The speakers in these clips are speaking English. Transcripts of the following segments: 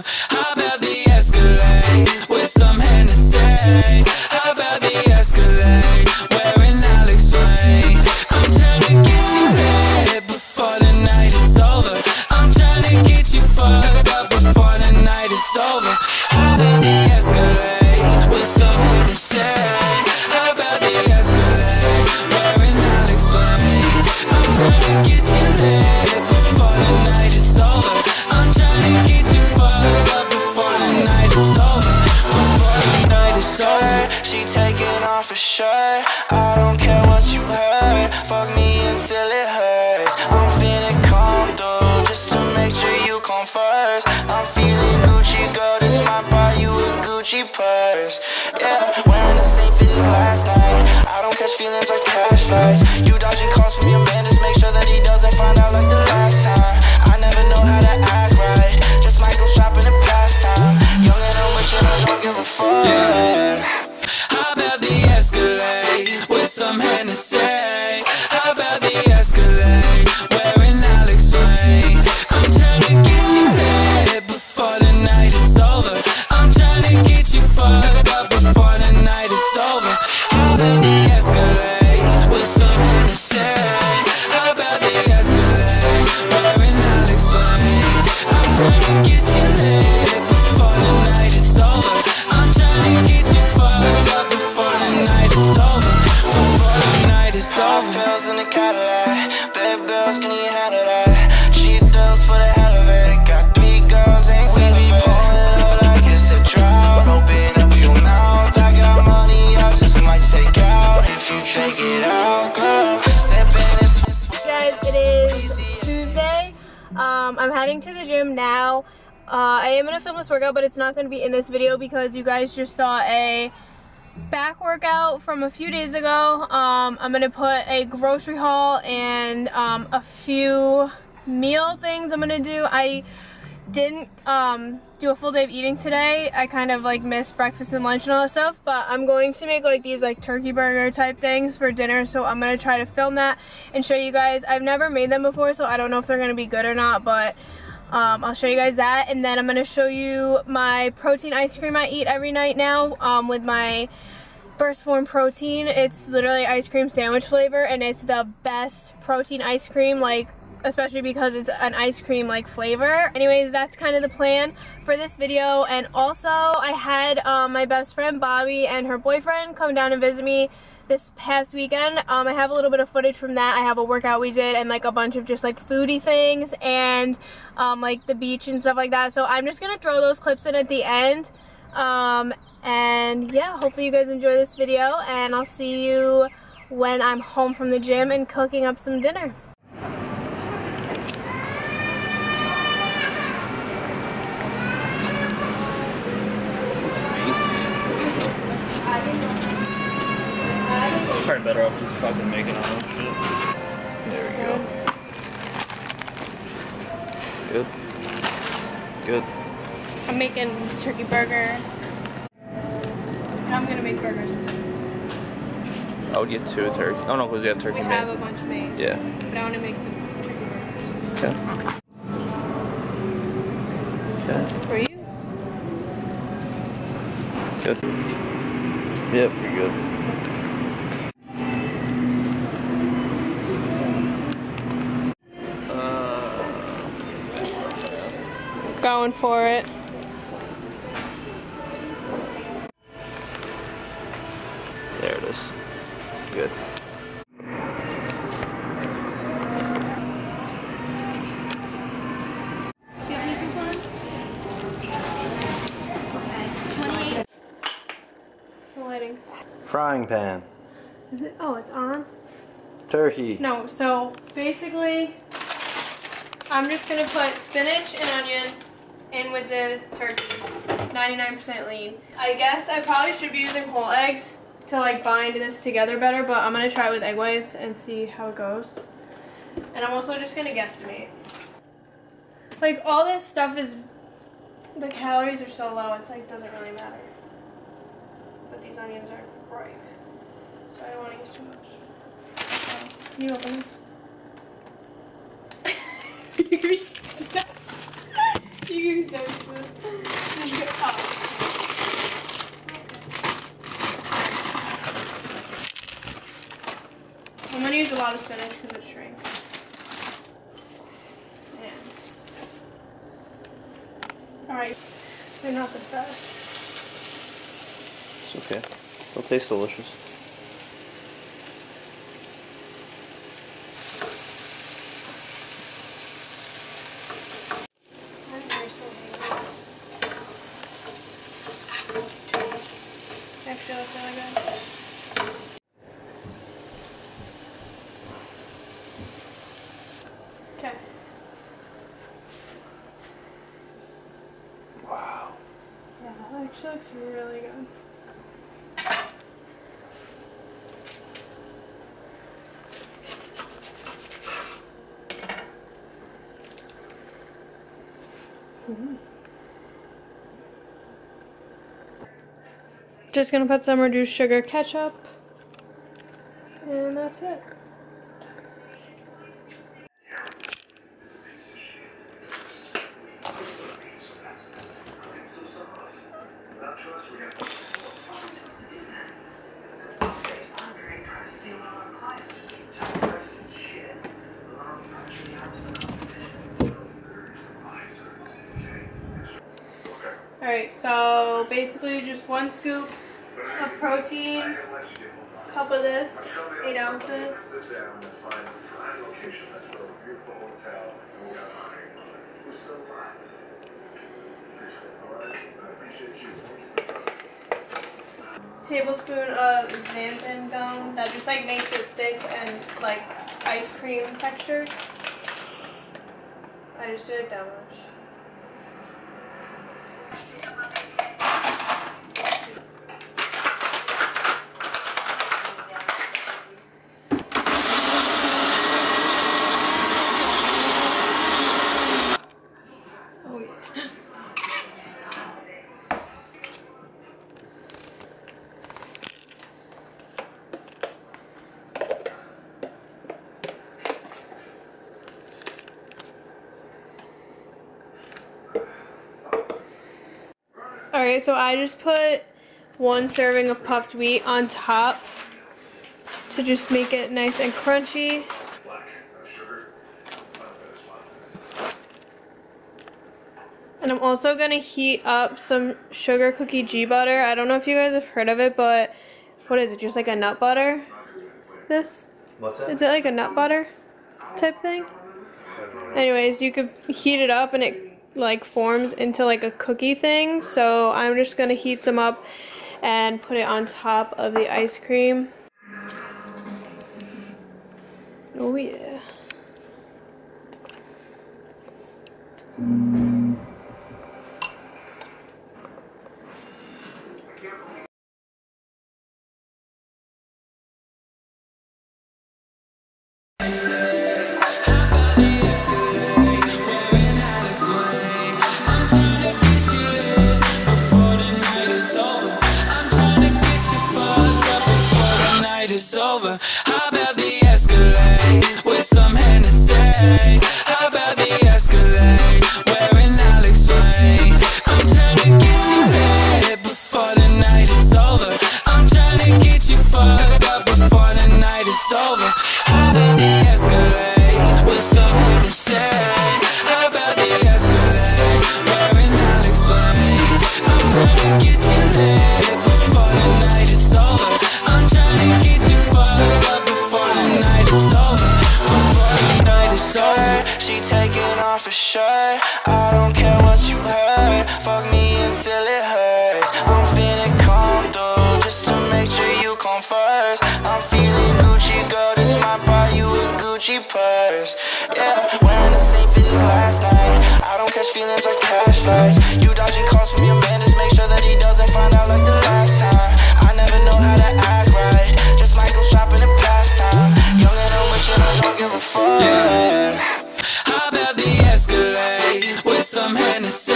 over? How about the Escalade with some Hennessy? How about the Escalade wearing Alex Wayne? I'm trying to get you lit before the night is over. I'm trying to get you fucked up before the night is over. How about the Escalade with some Hennessy? How about the Escalade wearing Alex Wayne? I'm trying to get you lit before the night is over. I'm trying to get you fucked up before the night is over. Before the night is over. She taking off her shirt. I don't care what you heard. Fuck me until it hurts. I'm finna come through just to make sure you come first. I'm feeling Gucci, girl. This might buy you a Gucci purse. Yeah, wearing the same fit as last night. I don't catch feelings or cash flights. You dodging calls from your man, just make sure that he doesn't find out like the last time. I never know how to act right. Just might go shopping in pastime. Young and I'm rich and I don't give a fuck. Yeah. How about the Escalade with some Hennessy? How about the Escalade wearing Alex Wayne? I'm trying to get you lit before the night is over. I'm trying to get you fucked up before the night is over. How about the Escalade with some Hennessy? How about the Escalade wearing Alex Wayne? I'm trying to get you lit before the night is over. I'm trying to get you fucked up before the night is over. Before the night is over. Bills in the Cadillac, big bills, can you handle that? Cheap deals for the hell of it. Got 3 girls, ain't seen a bit. Pulling up like it's a drought. Open up your mouth. I got money, I just might take out. If you take it out, girl. Sipping this. Guys, it is Tuesday. I'm heading to the gym now. I am gonna film this workout, but it's not gonna be in this video because you guys just saw a back workout from a few days ago. I'm gonna put a grocery haul and a few meal things I'm gonna do. I didn't do a full day of eating today. I kind of like missed breakfast and lunch and all that stuff, but I'm going to make like these like turkey burger type things for dinner, so I'm gonna try to film that and show you guys. I've never made them before, so I don't know if they're gonna be good or not, but I'll show you guys that. And then I'm gonna show you my protein ice cream I eat every night now with my First Form protein. It's literally ice cream sandwich flavor, and it's the best protein ice cream, like especially because it's an ice cream like flavor. Anyways, that's kind of the plan for this video. And also I had my best friend Bobby and her boyfriend come down and visit me this past weekend. I have a little bit of footage from that. I have a workout we did and like a bunch of just like foodie things and like the beach and stuff like that. So I'm just gonna throw those clips in at the end. And yeah, hopefully you guys enjoy this video, and I'll see you when I'm home from the gym and cooking up some dinner. Probably better off just fucking making our own shit. There we go. Good. Good. I'm making turkey burger. And I'm gonna make burgers with this. I would get 2 turkey. Oh no, because we have turkey We made. have a bunch made. Yeah. But I want to make the turkey burgers. Okay. Okay. For you? Good. Yep, you're good. Going for it. There it is. Good. Do you have any coupons? Okay, 28. The lighting's. Frying pan. Is it? Oh, it's on? Turkey. No, so basically, I'm just gonna put spinach and onion in with the turkey. 99% lean. I guess I probably should be using whole eggs to like bind this together better, but I'm gonna try it with egg whites and see how it goes. And I'm also just gonna guesstimate. Like all this stuff is, the calories are so low, it's like doesn't really matter. But these onions are ripe, so I don't want to use too much. Can you open this? You're gonna be so, you're gonna be so lot of spinach because it shrinks. And alright, they're not the best. It's okay. They'll taste delicious. Actually, looks really good. Okay. Wow. Yeah, that actually looks really good. Just gonna put some reduced sugar ketchup, and that's it. Alright, so basically just 1 scoop of protein, cup of this, 8 ounces. Tablespoon of xanthan gum, that just like makes it thick and like ice cream texture. I just do like that much. Alright, so I just put 1 serving of puffed wheat on top to just make it nice and crunchy. And I'm also going to heat up some sugar cookie G butter. I don't know if you guys have heard of it, but what is it? Just like a nut butter? This? What's that? Is it like a nut butter type thing? Anyways, you could heat it up and it like forms into like a cookie thing. So I'm just gonna heat some up and put it on top of the ice cream. Oh yeah. It's over. How about the Escalade with some Hennessy? How about the Escalade wearing Alex Wayne? I'm trying to get you lit before the night is over. I'm trying to get you fucked up before the night is over. How about the Escalade with some Hennessy? How about the Escalade wearing Alex Wayne? I'm trying to get you lit before the night is over. I'm trying to get you fucked up before the night is over. Before the night is over. She taking off her shirt. I don't care what you heard. Fuck me until it hurts. I'm feeling calm though, just to make sure you come first. I'm feeling Gucci, girl. This might buy you a Gucci purse. Yeah, wearing the same fit as last night. I don't catch feelings like cash flights. You dodging calls from your man, just make sure that he doesn't find out like the last time. I never know how to act right. Just Michael shopping in pastime. Young and I'm rich and I don't give a fuck. Yeah. How about the Escalade with some Hennessy?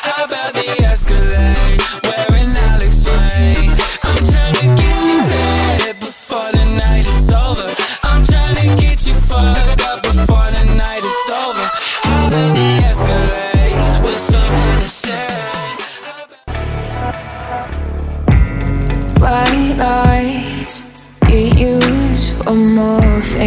How about the Escalade wearing Alex Wayne? I'm trying to get you lit before the night is over. I'm trying to get you fucked up before the night is over. How about the Escalade with some Hennessy? White lies get used for morphine.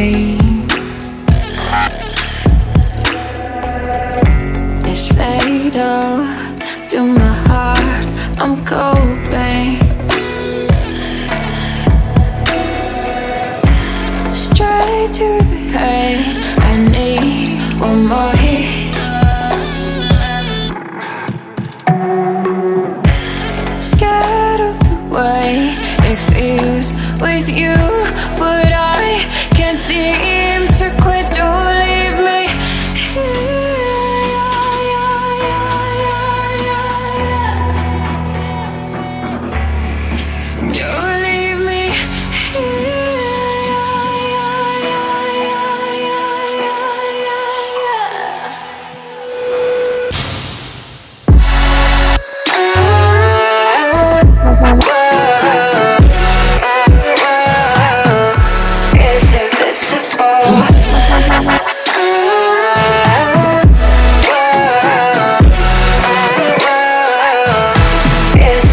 Is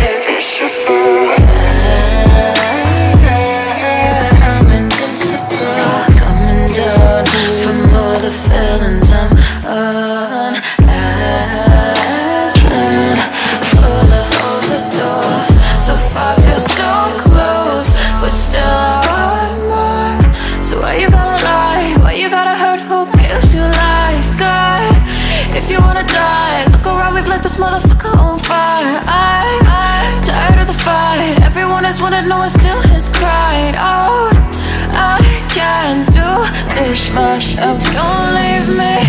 it visible? I'm invincible, coming down from all the feelings I'm unasking, full of overdose. So far, feel so close, but still I want more. So why you gotta lie? Why you gotta hurt? Who gives you life, God? If you wanna die, look around, we've lit this motherfucker on fire. I'm tired of the fight. Everyone has wanted, no one still has cried out. I can't do this myself, don't leave me